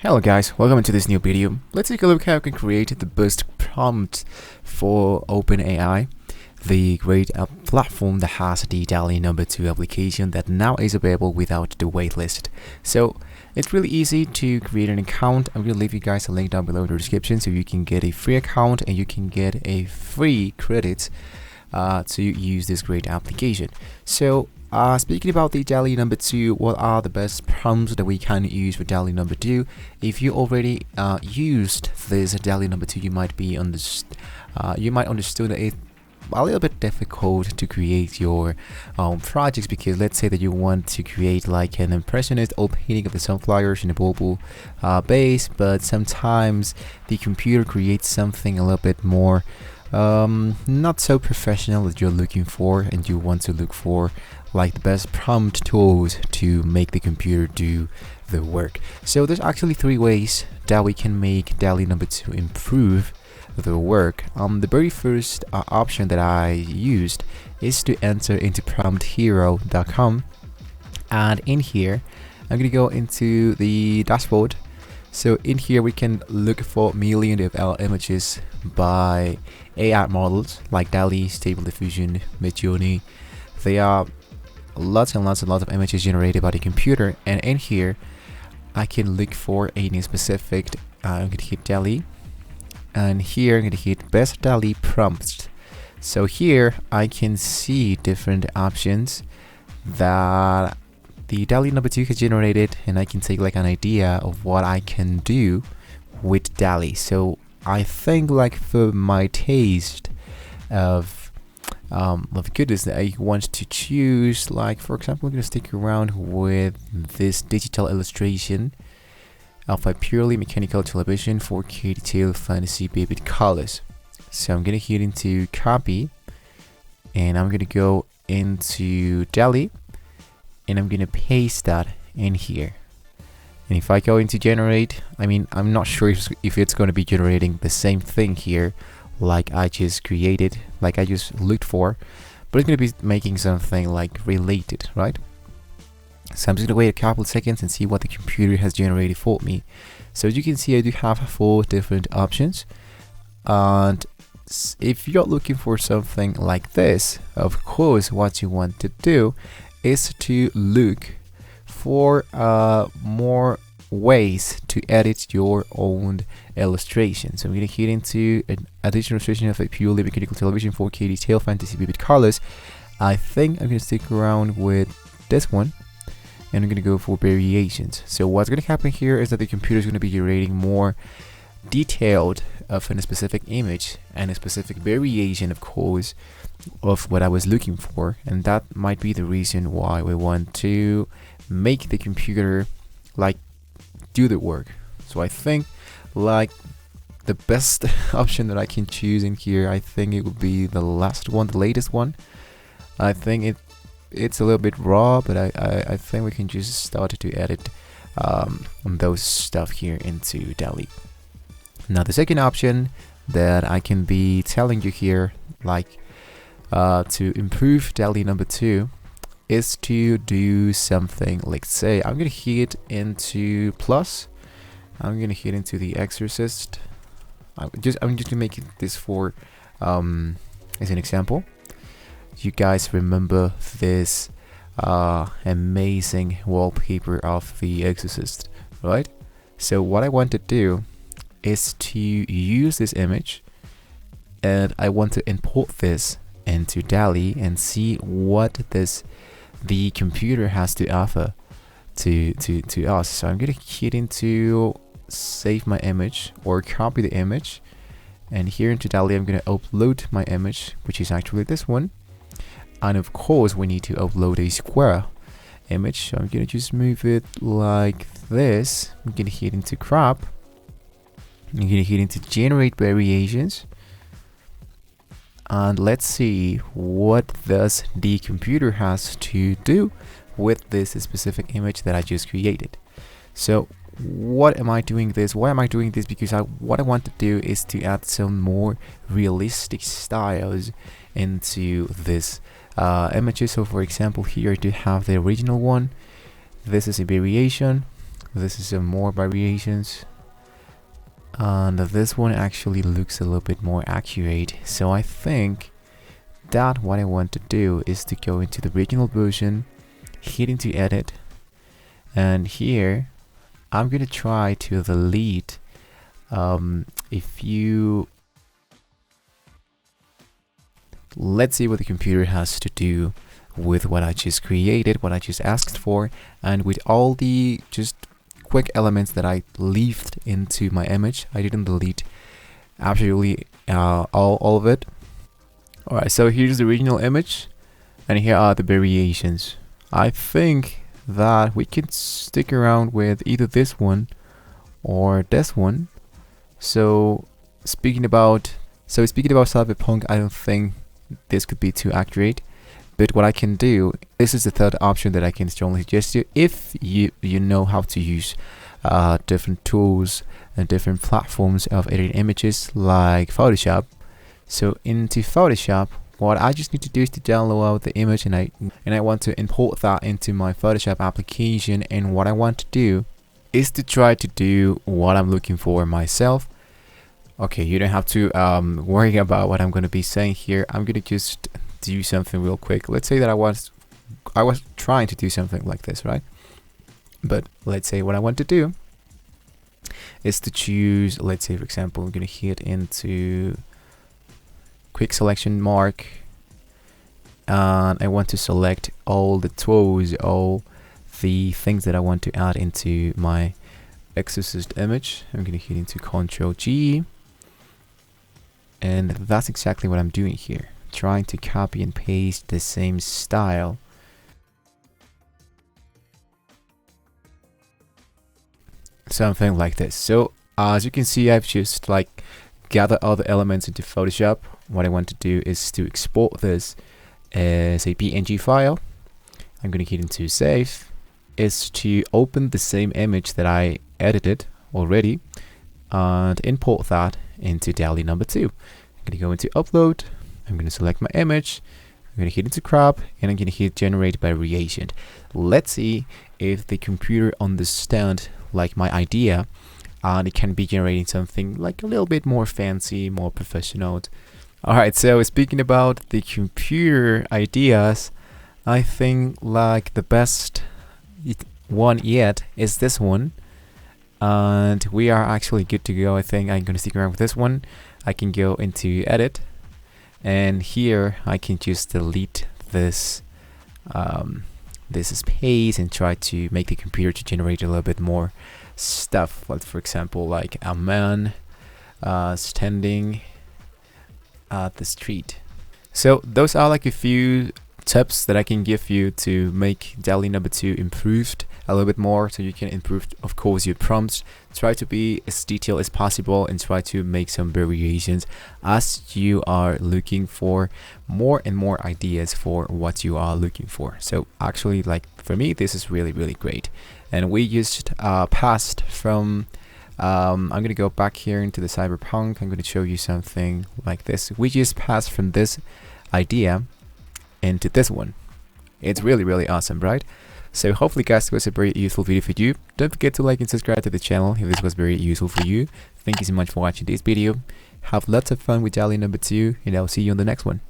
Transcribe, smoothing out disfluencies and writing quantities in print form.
Hello guys, welcome to this new video. Let's take a look how you can create the best prompt for OpenAI, the great platform that has the DALL-E #2 application that now is available without the waitlist. So it's really easy to create an account. I'm going to leave you guys a link down below in the description so you can get a free account and you can get a free credit to use this great application. So speaking about the DALL-E #2, what are the best prompts that we can use for DALL-E #2? If you already used this DALL-E #2, you might understood that it's a little bit difficult to create your projects, because let's say that you want to create like an impressionist old painting of the sunflowers in a bubble base, but sometimes the computer creates something a little bit more not so professional that you're looking for, and you want to look for like the best prompt tools to make the computer do the work. So there's actually 3 ways that we can make DALL-E #2 improve the work. The very first option that I used is to enter into PromptHero.com, and in here I'm gonna go into the dashboard. So in here we can look for millions of images by AI models like DALL-E, Stable Diffusion, Midjourney. They are lots and lots of images generated by the computer, and in here I can look for any specific. I'm going to hit DALL-E, and here I'm going to hit best DALL-E prompts. So here I can see different options that the DALL-E #2 has generated, and I can take like an idea of what I can do with DALL-E. So I think like for my taste of goodness, I want to choose, like for example, I'm going to stick around with this digital illustration of a purely mechanical television 4K detailed fantasy vivid colors. So I'm going to hit into copy, and I'm going to go into DALL-E, and I'm going to paste that in here. And if I go into generate, I'm not sure if it's going to be generating the same thing here like I just created, like I just looked for, but it's going to be making something like related, right? So I'm just going to wait a couple of seconds and see what the computer has generated for me. So as you can see, I do have 4 different options, and if you're looking for something like this, of course what you want to do is to look for more ways to edit your own illustration. So I'm going to hit into an additional illustration of a purely mechanical television 4K detail fantasy vivid colors. I think I'm going to stick around with this one, and I'm going to go for variations. So what's going to happen here is that the computer is going to be generating more detailed of a specific image and a specific variation, of course, of what I was looking for, and that might be the reason why we want to make the computer like do the work. So I think like the best option that I can choose in here, I think it would be the last one, the latest one. I think it's a little bit raw, but I think we can just start to edit those stuff here into DALL-E. Now the second option that I can be telling you here, like to improve DALL-E #2, is to do something like, say I'm gonna hit into plus, I'm gonna hit into the exorcist. I'm just gonna make this for as an example. You guys remember this amazing wallpaper of the exorcist, right? So what I want to do is to use this image, and I want to import this into DALL-E and see what the computer has to offer to us. So I'm gonna hit into save my image or copy the image, and here into DALL-E I'm gonna upload my image, which is actually this one. And of course we need to upload a square image, so I'm gonna just move it like this. I'm gonna hit into crop, I'm gonna hit into generate variations, and let's see what does the computer has to do with this specific image that I just created. So why am I doing this? Because what I want to do is to add some more realistic styles into this images. So for example, here I do have the original one. This is a variation. This is some more variations, and this one actually looks a little bit more accurate. So I think that what I want to do is to go into the original version, hit into edit, and here I'm gonna try to delete if you let's see what the computer has to do with what I just created, what I just asked for, and with all the just quick elements that I left into my image. I didn't delete absolutely all of it. Alright, so here's the original image, and here are the variations. I think that we can stick around with either this one or this one. So speaking about Cyberpunk, I don't think this could be too accurate. But what I can do, this is the third option that I can strongly suggest you if you know how to use different tools and different platforms of editing images like Photoshop. So into Photoshop, what I just need to do is to download out the image, and I want to import that into my Photoshop application. And what I want to do is to try to do what I'm looking for myself. Okay, you don't have to worry about what I'm going to be saying here. I'm going to just do something real quick. Let's say that I was trying to do something like this, right? But let's say what I want to do is to choose, let's say for example, I'm going to hit into quick selection mark, and I want to select all the tools, all the things that I want to add into my exorcist image. I'm going to hit into Ctrl G, and that's exactly what I'm doing here, trying to copy and paste the same style. Something like this. So as you can see, I've just like gathered all the elements into Photoshop. What I want to do is to export this as a PNG file. I'm going to hit into save. Is to open the same image that I edited already and import that into DALL-E number 2. I'm going to go into upload. I'm going to select my image. I'm going to hit into crop, and I'm going to hit generate variation. Let's see if the computer understands like my idea, and it can be generating something like a little bit more fancy, more professional. Alright, so speaking about the computer ideas, I think like the best one yet is this one, and we are actually good to go. I think I'm going to stick around with this one. I can go into edit, and here I can just delete this this space and try to make the computer to generate a little bit more stuff, like for example like a man standing at the street. So those are like a few tips that I can give you to make DALL-E number 2 improved a little bit more, so you can improve of course your prompts, try to be as detailed as possible, and try to make some variations as you are looking for more and more ideas for what you are looking for. So actually, like for me, this is really great. And we just passed from I'm gonna go back here into the Cyberpunk. I'm gonna show you something like this. We just passed from this idea into this one. It's really awesome, right? So hopefully guys, this was a very useful video for you. Don't forget to like and subscribe to the channel if this was very useful for you. Thank you so much for watching this video. Have lots of fun with DALL-E number 2, and I'll see you on the next one.